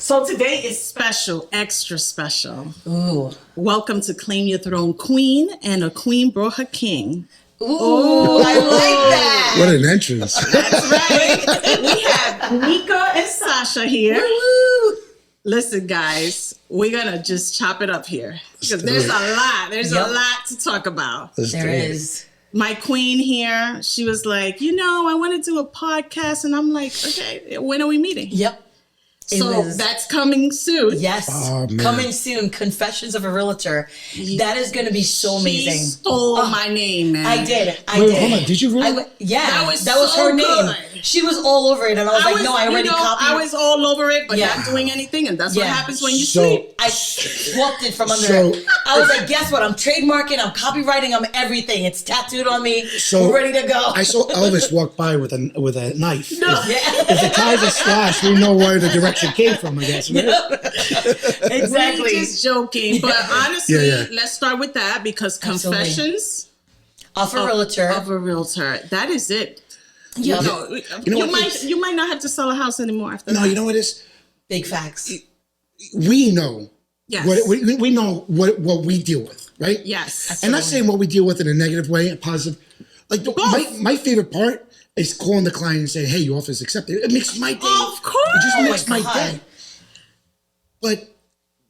So today is special, extra special. Ooh. Welcome to Claim Your Throne Queen, and a queen brought her king. Ooh, I like that. What an entrance. That's right. We have Nico and Sasha here. Woo. Listen, guys, we're going to just chop it up here. Because there's a lot. There's a lot to talk about. There is. My queen here, she was like, I want to do a podcast. And I'm like, okay, when are we meeting? Yep. So that's coming soon. Yes. Oh, coming soon. Confessions of a Realtor. That is going to be so amazing. She stole my name, man. I did. Wait, hold on. Did you really? That was so her name. good. She was all over it. And I was like, no, I already copied it. I was all over it, but not doing anything. And that's what happens when you sleep. I swapped it from under it. I was like, guess what? I'm trademarking. I'm copywriting. I'm everything. It's tattooed on me. We're ready to go. I saw Elvis walk by with a knife. No. If the tie's a slash, we know where the direction came from, I guess. Right? Exactly. We're just joking. But honestly, let's start with that because confessions of a realtor. Of a realtor. That is it. Yeah. You might not have to sell a house anymore after that. No, you know what it is? Big facts. We know. Yes. We know what we deal with, right? Yes. And not saying what we deal with in a negative way, a positive. Like my favorite part is calling the client and saying, "Hey, your offer is accepted." It makes my day. Of course. It just makes my day. But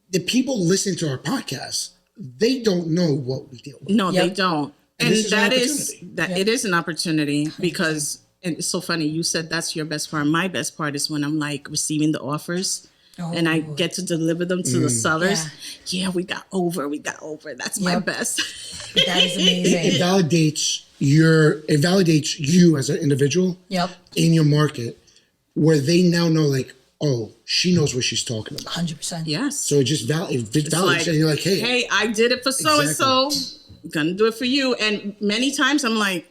the people listening to our podcast, they don't know what we deal with. No, they don't. And that it is an opportunity because, and it's so funny, you said that's your best part. My best part is when I'm like receiving the offers and I get to deliver them to the sellers. Yeah, we got over. That's my best. That is amazing. It validates you as an individual in your market where they now know like, oh, she knows what she's talking about. 100%. Yes. So it just validates and you're like, hey, I did it for so-and-so. Gonna do it for you. And many times I'm like,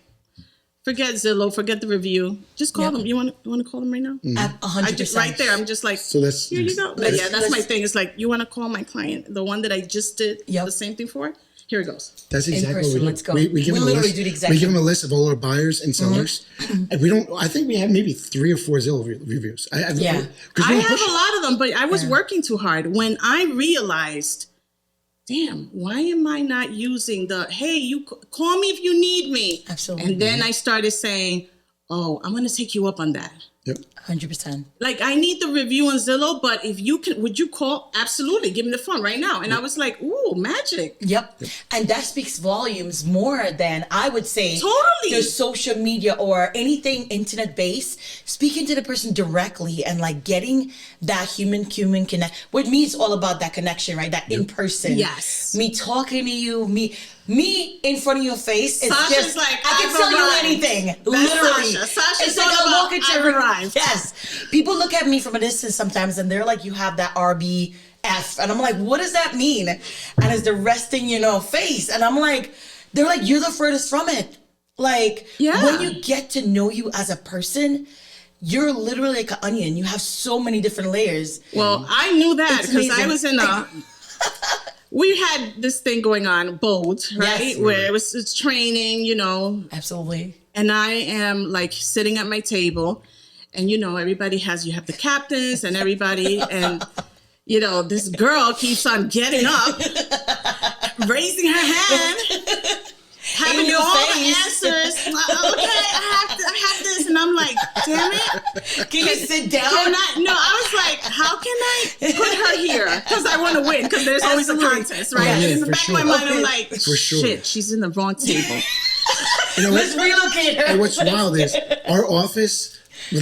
forget Zillow, forget the review. Just call them. You want to call them right now? 100%. Right there. I'm just like, so that's, here you go. That's my thing. It's like, you want to call my client, the one that I just did the same thing for? Here it goes. That's exactly what we do. Let's go. We give them literally do the exact We give them a list of all our buyers and sellers. And we don't, I think we have maybe 3 or 4 Zillow reviews. I have a lot of them, but I was working too hard. When I realized, damn, why am I not using hey, you call me if you need me. Absolutely. And then I started saying, oh, I'm going to take you up on that. Yep. 100%. Like, I need the review on Zillow, but if you can, would you call? Absolutely. Give me the phone right now. And I was like, ooh, magic. Yep. And that speaks volumes more than I would say. Totally. The social media or anything internet based, speaking to the person directly and like getting that human connect. With me, it's all about that connection, right? That in person. Yes. Me talking to you, me in front of your face. It's Sasha's just like, I can tell you anything. That's Literally. Sasha's it's like I'm walking to I've arrived. Yes. People look at me from a distance sometimes and they're like, you have that RBF. And I'm like, what does that mean? And it's the resting, face. And I'm like, they're like, you're the furthest from it. Like, when you get to know you as a person, you're literally like an onion. You have so many different layers. Well, I knew that because I was in we had this thing going on, Bold, right? Yes. Where it's training, Absolutely. And I am like sitting at my table and, everybody you have the captains and everybody. And, this girl keeps on getting up, raising her hand, having all the answers. Okay, I have this. And I'm like, damn it. Can you sit down? I was like, how can I put her here? Because I want to win. Because there's always a contest, right? Yeah, in the back of my mind, I'm like, sure. shit, she's in the wrong table. Let's relocate her. And what's wild is our office, when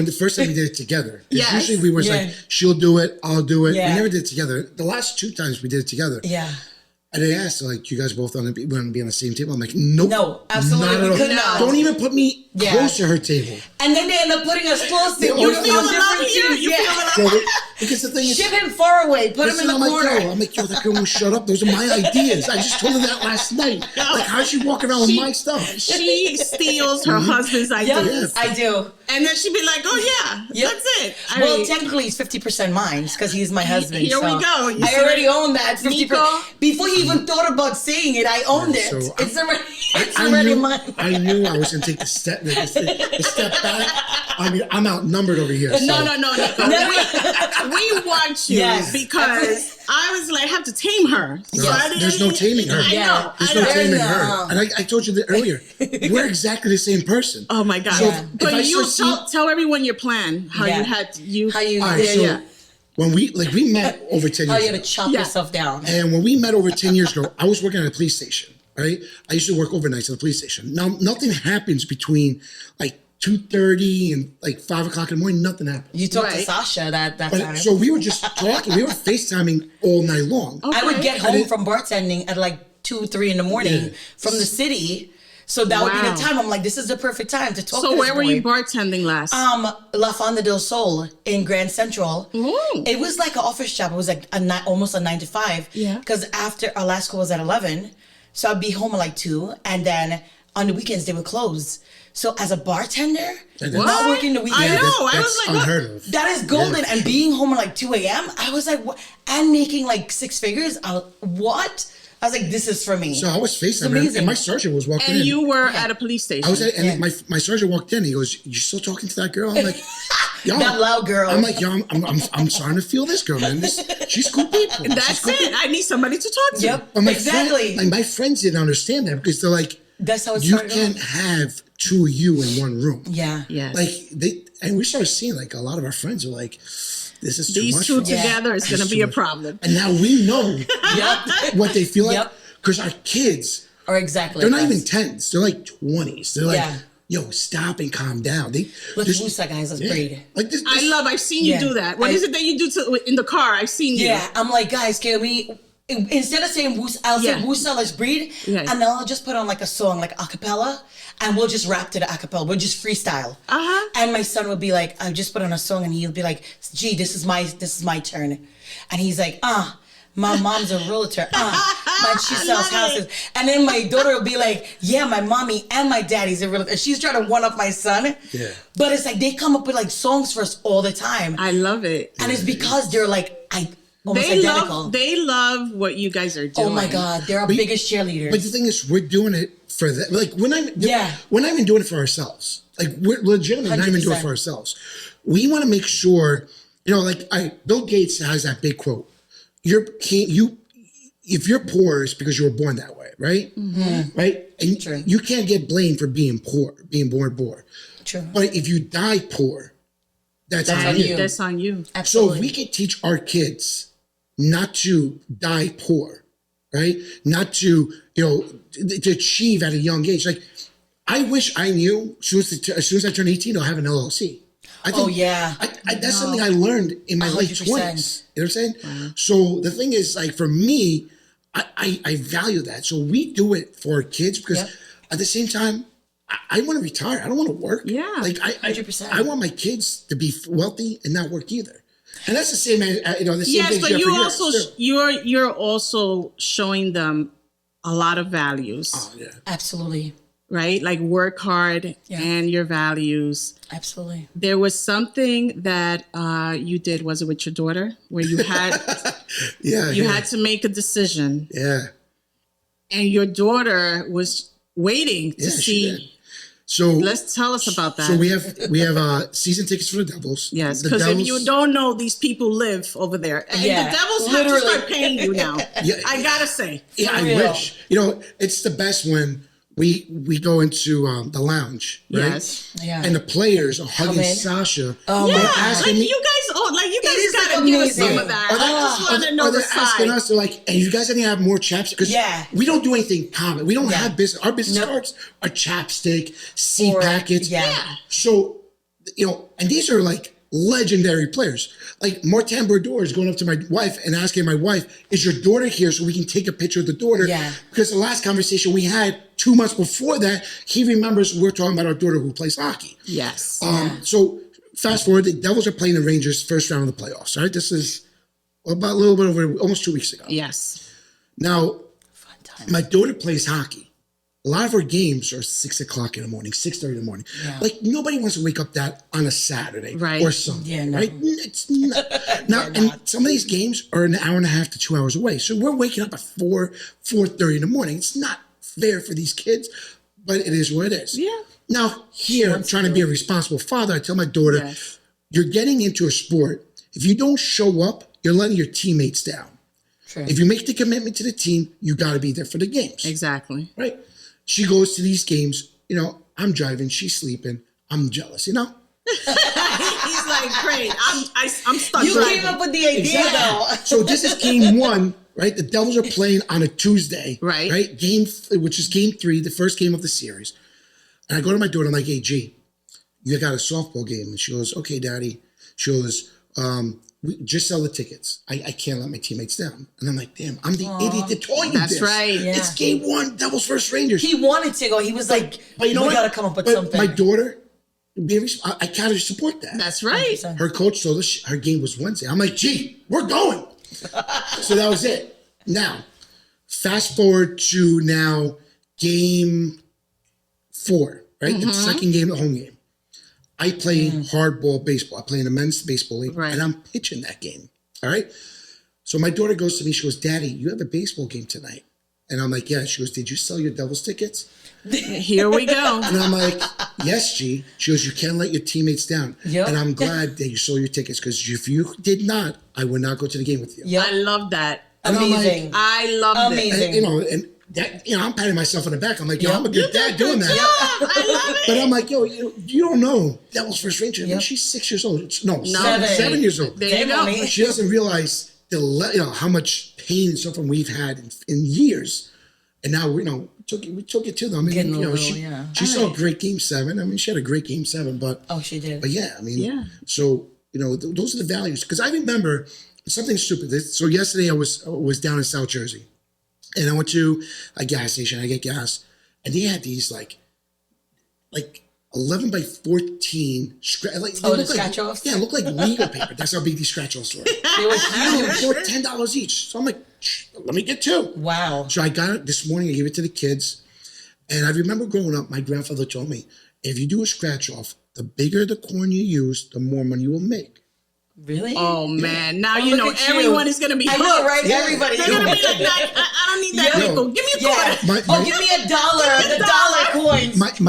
the first time we did it together, usually we were like, she'll do it, I'll do it. We never did it together. The last 2 times we did it together. Yeah. And they asked, like, you guys both want to be on the same table? I'm like, nope. No, absolutely. Not at all. Don't even put me close to her table. And then they end up putting us close to you feel the love here? You feel the love? Because the thing is, ship him far away. Put him in the corner. I'm like, yo, that girl won't shut up. Those are my ideas. I just told her that last night. Like, how's she walking around with my stuff? She steals her husband's ideas. I do. And then she'd be like, oh, that's it. Technically, it's 50% mine because he's my husband. Here we go. I already own that 50%. Nico? Before he even thought about saying it, I owned it. So it's already mine. I knew I was going to take the step back. I mean, I'm outnumbered over here. So. No. We didn't want you because I was like, I have to tame her. So There's no taming her. I know. There's no taming her. And I told you that earlier. We're exactly the same person. Oh my God. So but you tell everyone your plan. How when we met over 10 years ago. How you had to chop yourself down. And when we met over 10 years ago, I was working at a police station, right? I used to work overnights at the police station. Now, nothing happens between like 2:30 and like 5 o'clock in the morning. Nothing happens. You talked to Sasha that time. So we were just talking. We were FaceTiming all night long. Okay. I would get home from bartending at like 2, 3 in the morning from the city. So that would be the time. I'm like, this is the perfect time to talk to So this where were boy. you bartending last? La Fonda del Sol in Grand Central. Ooh. It was like an office job. It was like almost a 9 to 5. Yeah. Because after our last school was at 11, so I'd be home at like 2, and then on the weekends they would close. So as a bartender, not working the weekend. I know. I That's was like, unheard of. That is golden. And being home at like 2 a.m., I was like, what? And making like 6 figures. What? I was like, this is for me. So I was FaceTiming, and my sergeant was walking in. And you were at a police station. I was at, and my sergeant walked in. He goes, "You still talking to that girl?" I'm like, "Yo, that loud girl." I'm like, "Yo, I'm starting to feel this girl, man. She's cool people. That's cool it. people." I need somebody to talk to. Yep. But Exactly. my friends didn't understand that because they're like, That's how it you started. can't have two of you in one room. Yeah. Yes. Like and we started seeing like a lot of our friends are like, this is too These much. two for us. together is going to This be too a much. problem. And now we know Yep. what they feel like Yep. because our kids, Or exactly. they're not like even us. 10s. They're like 20s. They're like, Yeah. yo, stop and calm down. Let's boost that guys. Let's breed. Like this, I've seen you do that. What is it that you do in the car? I've seen you. Yeah. I'm like, guys, can we... Instead of saying woos, I'll say woosa, let's breed. Yeah. And then I'll just put on like a song, like a cappella, and we'll just rap to the a cappella. We'll just freestyle. Uh-huh. And my son would be like, I just put on a song, and he'll be like, gee, this is my turn. And he's like, my mom's a realtor. She sells houses. And then my daughter will be like, yeah, my mommy and my daddy's a realtor. She's trying to one up my son. Yeah. But it's like they come up with like songs for us all the time. I love it. And it's because they're like, almost identical. They love what you guys are doing. Oh my God, they're our biggest cheerleaders. But the thing is, we're doing it for them. Like we're not even doing it for ourselves. Like we're legitimately not even doing it for ourselves. We want to make sure, like Bill Gates has that big quote. If you're poor, it's because you were born that way, right? Mm-hmm. Right? And True. you can't get blamed for being poor, being born poor. True. But if you die poor, that's on you. That's on you. Absolutely. So if we can teach our kids not to die poor, right? Not to, to achieve at a young age. Like, I wish I knew as soon as I turn 18, I'll have an LLC. I think, that's something I learned in my late 20s. You know what I'm saying? Wow. So the thing is, like, for me, I value that. So we do it for our kids because at the same time, I want to retire. I don't want to work. Yeah. Like, 100%. I want my kids to be wealthy and not work either. And that's the same, the same yes, thing. but you're also showing them a lot of values. Oh yeah, absolutely. Right, like work hard and your values. Absolutely. There was something that you did. Was it with your daughter, where you had you had to make a decision? Yeah. And your daughter was waiting to see. So let's tell us about that. So we have season tickets for the Devils. Yes, because if you don't know, these people live over there. And the Devils have to start paying you now. I gotta say. Yeah, I wish. It's the best when we go into the lounge, right? Yes. Yeah. And the players are hugging Sasha. Oh yeah, you guys gotta give us some of that. I just want to know the side. Asking us, they're like, "And you guys didn't have more chapstick?" Because we don't do anything common. We don't have business. Our business cards are chapstick, C packets. Yeah. So, and these are like legendary players. Like Martin Brodeur is going up to my wife and asking my wife, "Is your daughter here so we can take a picture of the daughter?" Yeah. Because the last conversation we had 2 months before that, he remembers we're talking about our daughter who plays hockey. Yes. So fast forward, the Devils are playing the Rangers first round of the playoffs. Right. This is about a little bit over almost 2 weeks ago. Yes. Now, my daughter plays hockey. A lot of her games are 6 o'clock in the morning, 6:30 in the morning. Yeah. Like nobody wants to wake up that on a Saturday or Sunday, right? It's not. Now, and some of these games are an hour and a half to 2 hours away. So we're waking up at 4:30 in the morning. It's not fair for these kids, but it is what it is. Yeah. Now, here, I'm trying to be a responsible father. I tell my daughter, you're getting into a sport If you don't show up, you're letting your teammates down. True. If you make the commitment to the team, you got to be there for the games. Exactly. Right? She goes to these games, I'm driving, she's sleeping, I'm jealous, He's like, great, I'm stuck You driving. came up with the idea, though. So this is game 1, right? The Devils are playing on a Tuesday, Right. Which is game 3, the first game of the series. And I go to my daughter, I'm like, hey, G, you got a softball game. And she goes, okay, Daddy. She goes, we just sell the tickets. I can't let my teammates down. And I'm like, damn, I'm the idiot that told you That's this. right. Yeah. It's game 1, Devils versus Rangers. He wanted to go. He was like, But you know we what? got to come up with But something. My daughter, I kind of support that. That's right. 100%. Her coach told us her game was Wednesday. I'm like, gee, we're going. So that was it. Now, fast forward to now game 4, right? The second game, the home game. I play hardball baseball. I play in a men's baseball league, Right. and I'm pitching that game. All right. So my daughter goes to me. She goes, Daddy, you have a baseball game tonight. And I'm like, yeah. She goes, did you sell your Devils tickets? Here we go. And I'm like, yes, G. She goes, you can't let your teammates down. Yep. And I'm glad that you sold your tickets because if you did not, I would not go to the game with you. Yep. I love that. And I'm like, Amazing. I love Amazing. it. And that, I'm patting myself on the back. I'm like, yo, Yep. I'm a good dad doing that. I love it. But I'm like, yo, you don't know Devils first Ranger. I mean, Yep. she's 6 years old. No, Seven. 7 years old. There you go. Definitely. She doesn't realize how much pain and suffering we've had in years. And now, we took it to them. I mean, Getting a little, she yeah. saw a great game 7. I mean, she had a great game 7, but Oh, she did. yeah, I mean, Yeah. so, those are the values. Because I remember something stupid. So yesterday I was down in South Jersey. And I went to a gas station. I get gas. And they had these like 11 by 14 the look scratch-offs? Yeah, it looked like legal paper. That's how big these scratch-offs were. They were huge. They were $10 each. So I'm like, let me get 2. Wow. So I got it this morning. I gave it to the kids. And I remember growing up, my grandfather told me, if you do a scratch-off, the bigger the corn you use, the more money you will make. Really? Oh man! Now Oh, you know look at you. everyone is gonna be I hooked. know, right? Yeah. Everybody. They're gonna be like, I don't need that Yeah. nickel. Give me a Yeah. quarter. Give me $1. The dollar coins.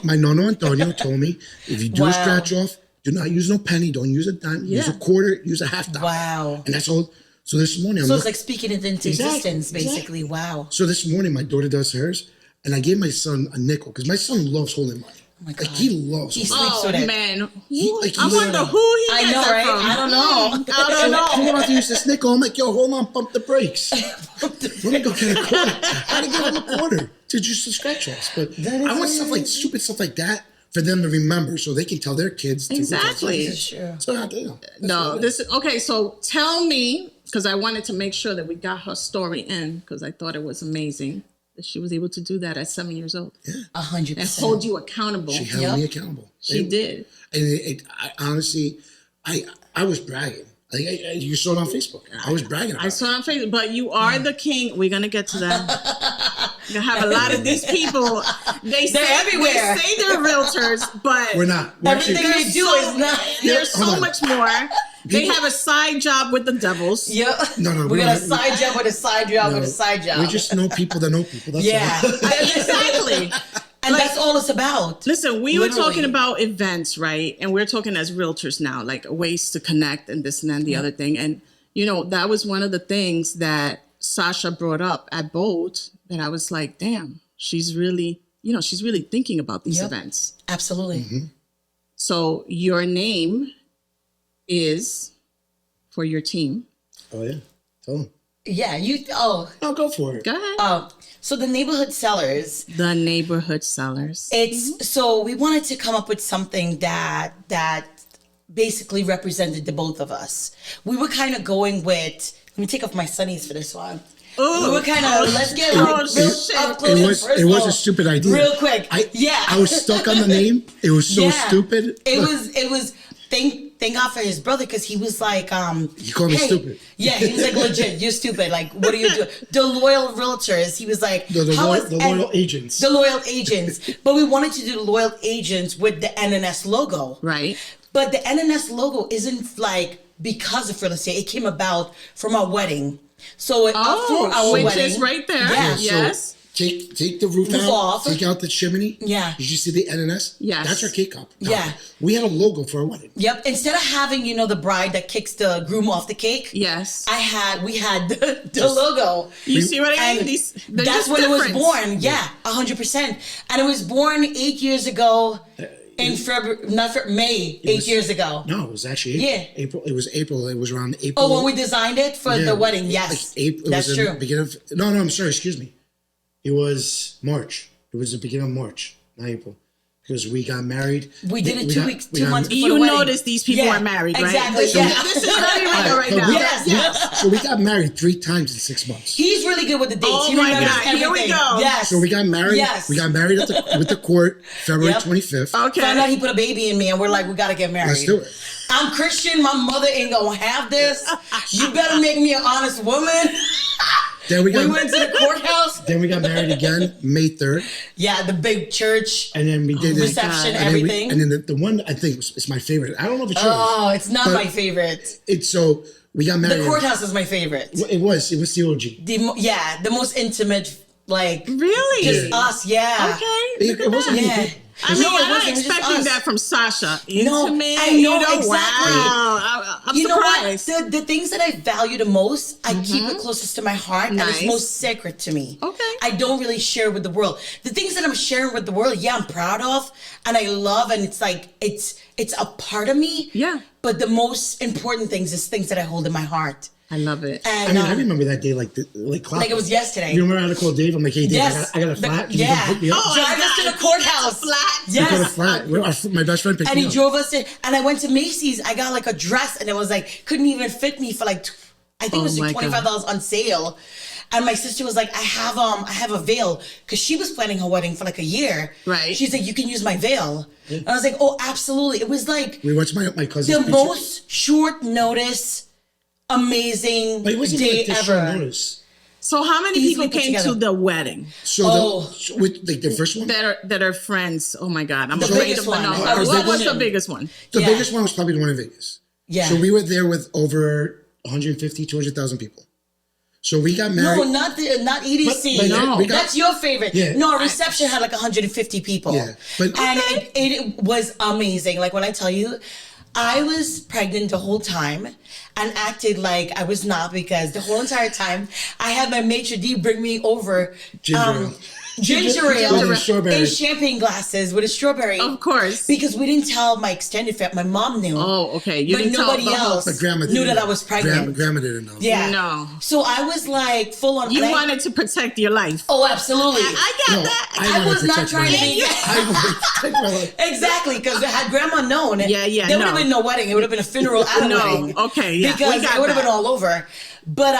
My nono Antonio told me, if you do a Wow. scratch-off, do not use no penny. Don't use a dime. Use a Yeah. quarter. Use a half dollar. Wow. And that's all. So this morning, So it's like speaking it into Exactly, existence, basically. exactly. Wow. So this morning, my daughter does hers, and I gave my son a nickel because my son loves holding money. Oh my Like God. he loves. He holding money. sleeps Oh with it. man, like, I he wonder literally- who he I gets know, that right? from. I don't know. I don't know. I'm about to use this nickel. I'm like, yo, hold on, pump the brakes. Let me go get a quarter. I had to give him a quarter to just the scratch offs. But That is I want stuff like stupid stuff like that for them to remember, so they can tell their kids. Exactly. This is true. So that's No, what it this is okay. So tell me, because I wanted to make sure that we got her story in, because I thought it was amazing that she was able to do that at 7 years old 100%. and hold you accountable. She held Yep. me accountable. She did. And I honestly, I was bragging. You saw it on Facebook. I was bragging about I saw on Facebook, but you are the king. We're gonna get to that. You have a lot of these people. They're everywhere. They say they're realtors, but We're not. We're Everything actually, they do is not. There's hold so on. much more. They People- have a side job with the Devils. Yep. No, We we got a don't- side job with a side job with a side job. we just know people that know people. That's yeah. all. Exactly. And that's all it's about. Listen, we were Literally. talking about events, right? And we're talking as realtors now, like ways to connect and this and then the other thing. And, that was one of the things that Sasha brought up at Bolt that I was like, damn, she's really thinking about these Yep. events. Absolutely. Mm-hmm. So your name is for your team. Oh yeah. Tell them. Yeah. No, go for it. Go ahead. So the neighborhood sellers, The neighborhood sellers. so we wanted to come up with something that basically represented the both of us. We were kind of going with, let me take off my sunnies for this one. Ooh. We were kind of, let's get Oh, like real shit. up close It and was personal. a stupid idea. Real quick. I was stuck on the name. It was so Yeah. stupid. It was thank God for his brother, because he was like, You call me hey, stupid. Yeah, he was like, legit, you're stupid. Like, what are you doing? The loyal realtors. He was like, The loyal agents. The loyal agents. But we wanted to do the loyal agents with the NNS logo. Right. But the NNS logo isn't like because of real estate. It came about from our wedding. So for our which wedding, is right there. Yeah. Yes. take the roof out, off. take out the chimney. Yeah. Did you see the NNS? Yes. That's our cake topper. Yeah. We had a logo for our wedding. Yep. Instead of having, the bride that kicks the groom off the cake. Yes. We had the logo. You see what I mean? And that's when it was born. Yeah, 100%. And it was born 8 years ago in May, 8 years ago. No, it was actually April. Yeah. April. It was April. It was around April. Oh, when we designed it for the wedding. Yes. That's true. Beginning of, no, I'm sorry. Excuse me. It was March. It was the beginning of March, not April. Because we got married. We did it 2 months before the wedding. You notice these people are married, right? Exactly. This is very real right now. Yes. So we got married 3 times in 6 months. He's really good with the dates. Oh He my remembers God. everything. Here we go. Yes. So we got married. Yes. We got married with the court February 25th. Okay. Found out he put a baby in me, and we're like, we gotta get married. Let's do it. I'm Christian. My mother ain't gonna have this. You better make me an honest woman. Then we went to the courthouse. Then we got married again May 3rd. Yeah, the big church. And then we did reception, and everything. Then the one I think is my favorite. I don't know if it's yours. Oh, it's not my favorite. It's so we got married. The courthouse is my favorite. It was the OG. The most intimate, like Really? just us. Yeah. Okay. It wasn't many people. I mean, No, it I'm wasn't. It was just expecting us. that from Sasha. No, Intimate, I know, exactly. Wow. I'm You know surprised. what? The things that I value the most, I keep it closest to my heart, and it's Nice. most sacred to me. Okay. I don't really share with the world. The things that I'm sharing with the world, I'm proud of, and I love, and it's like it's a part of me. Yeah. But the most important things is things that I hold in my heart. I love it. And I remember that day like like it was yesterday. You remember I had to call Dave? I'm like, hey Dave, Yes. I got a flat. Can you Yeah. come pick me up? Oh, Drive us to the courthouse. Flat. I got a Yes. flat. My best friend picked And me he up. drove us to, and I went to Macy's. I got like a dress, and it was like couldn't even fit me for like, I think it was like my God. $25 on sale. And my sister was like, I have a veil, because she was planning her wedding for like a year. Right. She's like, you can use my veil. And I was like, oh, absolutely. It was like We went to my cousin's the picture. most short notice, amazing But it wasn't day like this short ever. notice. So how many Easily people put came to together. the wedding So with like the first one, that are friends? Oh my God, I'm The afraid biggest of the one. number. I was What was thinking- the biggest one? the Yeah. biggest one was probably the one in Vegas. Yeah. So we were there with over 150, 200,000 people. So we got married. No, not EDC. But No. we got- That's your favorite. Yeah. No, our reception had like 150 people. Yeah, but- and it was amazing. Like when I tell you, I was pregnant the whole time and acted like I was not, because the whole entire time I had my maitre d' bring me over ginger ale With a strawberry. in champagne glasses with a strawberry. Of course. Because we didn't tell my extended family. My mom knew. Oh, okay. You but didn't tell nobody the whole- else But grandma knew didn't that know. I was pregnant. Grandma didn't know. Yeah. No. So I was like full on. You and I- wanted to protect your life. Oh, absolutely. I got No, that. I wanted was to not protect trying my to life. be. I wanted to protect my life. Exactly, because had grandma known, Yeah, there would have no. been no wedding. It would have been a funeral at a No, wedding. okay, yeah, because we got it would have that. been all over. But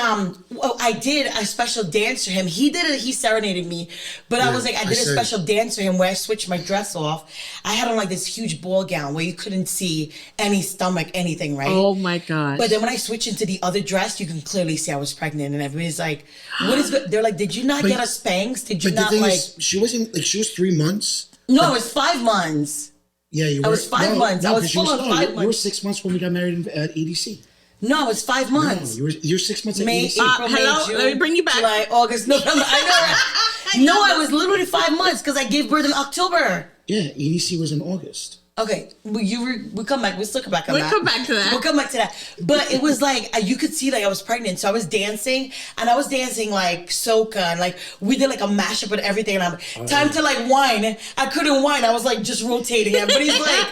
well, I did a special dance for him. He did it. He serenaded me. But I was like, I did a said- special dance for him where I switched my dress off. I had on like this huge ball gown where you couldn't see any stomach, anything, right? Oh my God. But then when I switched into the other dress, you can clearly see I was pregnant, and everybody's like, "What is good?" They're like, "Did you not But- get us Spanx? Did you But the not thing like?" is, she wasn't like she was 3 months. No, it was 5 months. Yeah, you were. was 5 months. I was 'cause you full were- on no, 5 You were months. 6 months when we got married at EDC. No, it was 5 No, months. you're 6 months at May, EDC. April, hello? May, June, Let me bring you back. July, August, November. I know. Right? No, I was literally 5 months because I gave birth in October. Yeah, EDC was in August. Okay, we'll come back. We'll still come back on We'll that. come back to that. We'll come back to that. But it was like, you could see like I was pregnant. So I was dancing, and I was dancing like soca, and like we did like a mashup with everything. And I'm time to like whine. I couldn't whine. I was like just rotating. Everybody's like,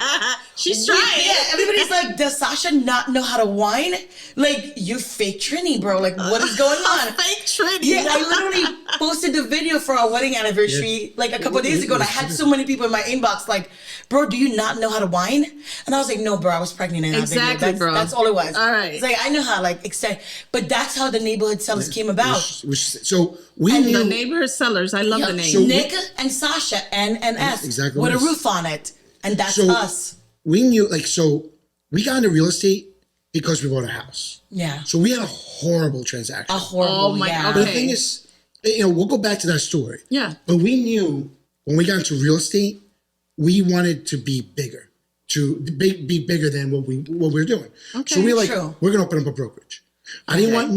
She's trying. yeah, everybody's like, does Sasha not know how to whine? Like, you're fake Trini, bro. Like, what is going on? Fake Trinity. Yeah, I literally posted the video for our wedding anniversary like a couple of days ago, and I had so many people in my inbox like, bro, do you not know how to whine? And I was like, no, bro, I was pregnant in that Exactly, video. bro. That's all it was. All right. It's like, I know how, like, extend. But that's how the neighborhood sellers came about. So we And knew. the neighborhood sellers. I love the name. So- Nick and Sasha, N&S, Exactly with what a it is. roof on it. And that's So- us. We knew, like, so we got into real estate because we bought a house. Yeah. So we had a horrible transaction. A horrible, Oh my yeah. God. But Okay. the thing is, we'll go back to that story. Yeah. But we knew when we got into real estate, we wanted to be bigger, be bigger than what we were doing. Okay, so we were like, true. we're gonna open up a brokerage. I didn't want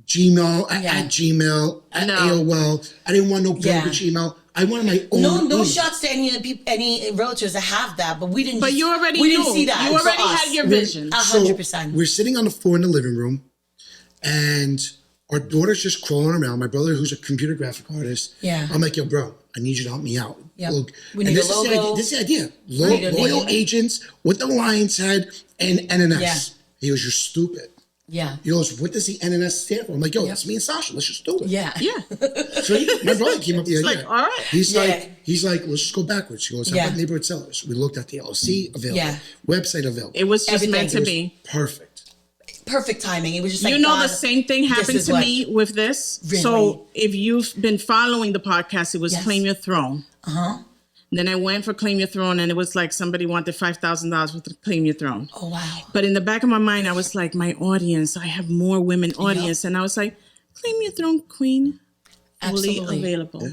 Gmail, at Gmail, at No. AOL. I didn't want no brokerage email. I wanted my own. No email. shots to any realtors that have that, but we didn't. But you already we knew. didn't see that. You for already us. had your vision. 100%. We're sitting on the floor in the living room, and our daughter's just crawling around. My brother, who's a computer graphic artist, I'm like, yo, bro, I need you to help me out. Yep. Look, We need a logo. This is the idea. need a Loyal name. agents with the lion's head and NNS. Yeah. He goes, you're stupid. Yeah. He goes, what does the NNS stand for? I'm like, yo, that's me and Sasha. Let's just do it. Yeah. Yeah. So my brother came up with the idea. like, all right. He's like, let's just go backwards. He goes, how about neighborhood sellers? We looked at the LLC available, website available. It was just Everything. meant to It was be. Perfect. Perfect timing. It was just like, You know, God, the same thing this happened is to what- me with this. Really? So if you've been following the podcast, it was Yes. Claim Your Throne. Uh-huh. Then I went for Claim Your Throne, and it was like somebody wanted $5,000 worth of Claim Your Throne. Oh, wow. But in the back of my mind, I was like, my audience, I have more women audience. And I was like, Claim Your Throne, Queen. Fully Absolutely. available.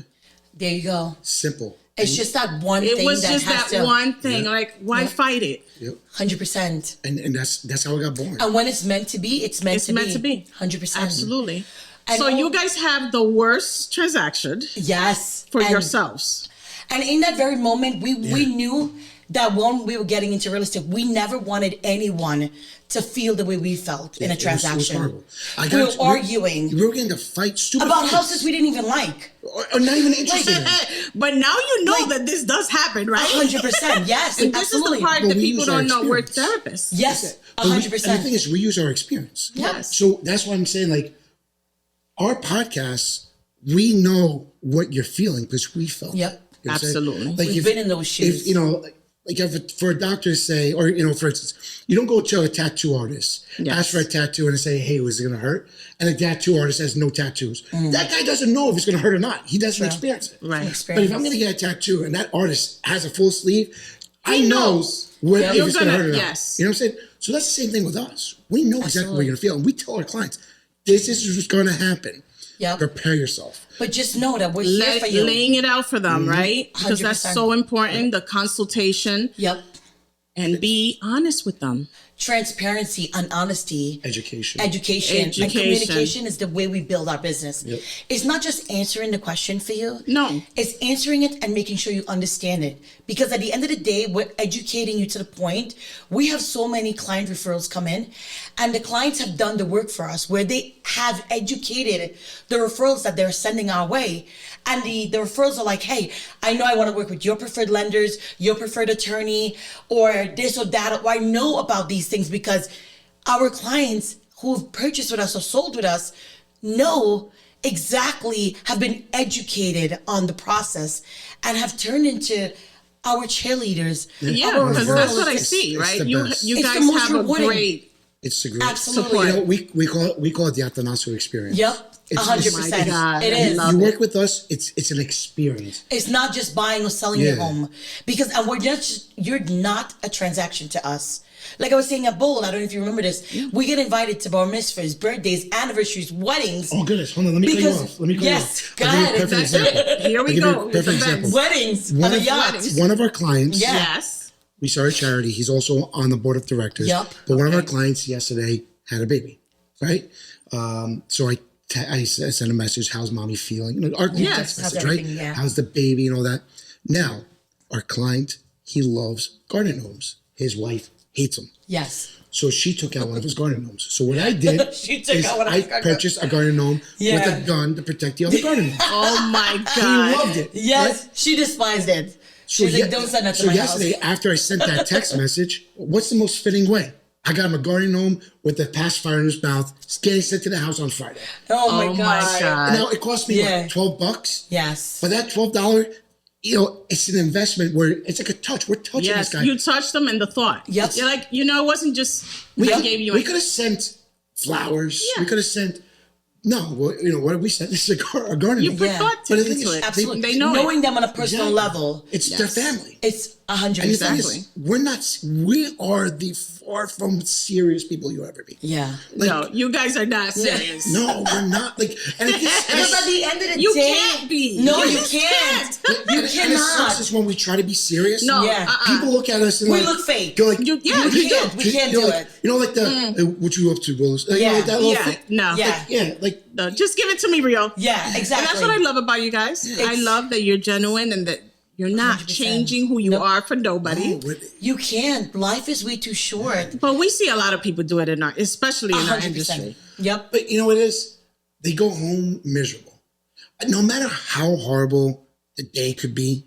There you go. Simple. It's just that one It thing was that just has that to, one thing. Like, why fight it? Yep. 100%. And that's how I got born. And when it's meant to be, it's meant It's to meant be. to be. 100%. Absolutely. And So all- you guys have the worst transaction Yes. for And- yourselves. And in that very moment, we knew that when we were getting into real estate, we never wanted anyone to feel the way we felt in a It was transaction. horrible. We were arguing We were getting to fight stupid about fights. houses we didn't even like. Or not even interested in. But now you know Like- that this does happen, right? 100%. Yes. And this absolutely. is the part But that we people use our don't know. We're experience. therapists. Yes. But we- 100%. And the thing is, we use our experience. Yes. So that's why I'm saying, like, our podcasts, we know what you're feeling because we felt Yep. it. You know what I'm saying? Absolutely. Like We've been in those shoes. If, you know, like if for a doctor to say, or, you know, for instance, you don't go to a tattoo artist, Yes. ask for a tattoo and say, hey, was it going to hurt? And a tattoo artist has no tattoos. That guy doesn't know if it's going to hurt or not. He doesn't experience it. Right. But if I'm going to get a tattoo and that artist has a full sleeve, I He know knows. if You're it's going to gonna- hurt or not. yes. You know what I'm saying? So that's the same thing with us. We know exactly what you're going to feel. And we tell our clients, this is what's going to happen. Yep. Prepare yourself. But just know that we're here for you. Laying it out for them, right? Because that's 100%. so important. The consultation Yep. and be honest with them. Transparency and honesty. Education. Education and Education. communication is the way we build our business. Yep. It's not just answering the question for you. No. It's answering it and making sure you understand it. Because at the end of the day, we're educating you to the point. We have so many client referrals come in, and the clients have done the work for us where they have educated the referrals that they're sending our way. And the referrals are like, hey, I know I want to work with your preferred lenders, your preferred attorney, or this or that. Or I know about these things because our clients who've purchased with us or sold with us know exactly, have been educated on the process and have turned into our cheerleaders. Yeah, our because that's what I referrals. see, it's right? the You best. you It's the guys most have a rewarding. great It's the great. Absolutely. You know, we call it the Atanasio experience. Yep. It's- 100%. my God, It I is. love You it. work with us, it's an experience. It's not just buying or selling your Yeah. home, because and you're not a transaction to us. Like I was saying at Bowl, I don't know if you remember this. We get invited to bar mitzvahs, birthdays, anniversaries, weddings, Oh goodness, hold on, let me cut you Because- off. Let me cut yes, you off. go I'll give you ahead, a perfect exactly. example. Here I'll we give you a go. with perfect the example. best. weddings One on a of- yacht. One of our clients, Yeah. Yes. we started a charity. He's also on the board of directors. Yup. But one of our clients yesterday had a baby, right? So I sent a message, how's mommy feeling? You know, our Yes. text How's message, right? everything, yeah. How's the baby and all that? Now, our client, he loves garden gnomes. His wife hates them. Yes. So she took out one of his garden gnomes. So what I did She took is out one of I his garden gnomes. purchased a garden gnome Yeah. with a gun to protect the other garden gnome. Oh my He God. loved it. Yes, right? she despised it. So She's like, ye- don't send that to so my yesterday, house. after I sent that text message, what's the most fitting way? I got him a garden gnome with the pacifier in his mouth, getting sent to the house on Friday. Oh my Oh God. my God. Now it cost me Yeah. what, $12? Yes. But that $12, you know, it's an investment where it's like a touch. We're touching Yes, this guy. you touched them and the thought. Yep. You're like, it wasn't just I gave you. We could have sent flowers. Yeah. We could have sent. No, well, you know what did we sent? This is a garden You gnome. put Yeah. thought But the thing into is, it. Absolutely. They know Knowing it. them on a personal Exactly. level. It's Yes. their family. It's 100%. And the thing Exactly. is, we are the far from serious people you'll ever be. Yeah. Like, No, you guys are not serious. no, we're not. Like, and it gets, Because at the end of the You day, can't be. No, You you just can't. you You and it cannot. sucks is when we try to be serious. No, Yeah. People look at us and We like, look fake. They're like, Yeah, you we can't. We can't do like, it. You know, like the what you up to, Willis? Like, you know, Yeah. like that little Yeah, thing. no. Yeah. Yeah, like No, just give it to me real. Yeah, exactly. And that's what I love about you guys. I love that you're genuine and that you're not 100%. changing who you are for nobody. oh, what- You can't. Life is way too short. But we see a lot of people do it in our, especially in our 100%. industry. Yep. but you know what it is? They go home miserable. No matter how horrible the day could be,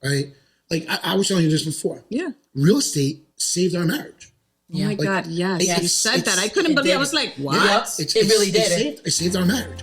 right? Like I was telling you this before. Yeah. Real estate saved our marriage. Oh my God, yes. it's- You said that. I it's- couldn't it believe. I did. was like, what? Yep. It really did. It saved our marriage.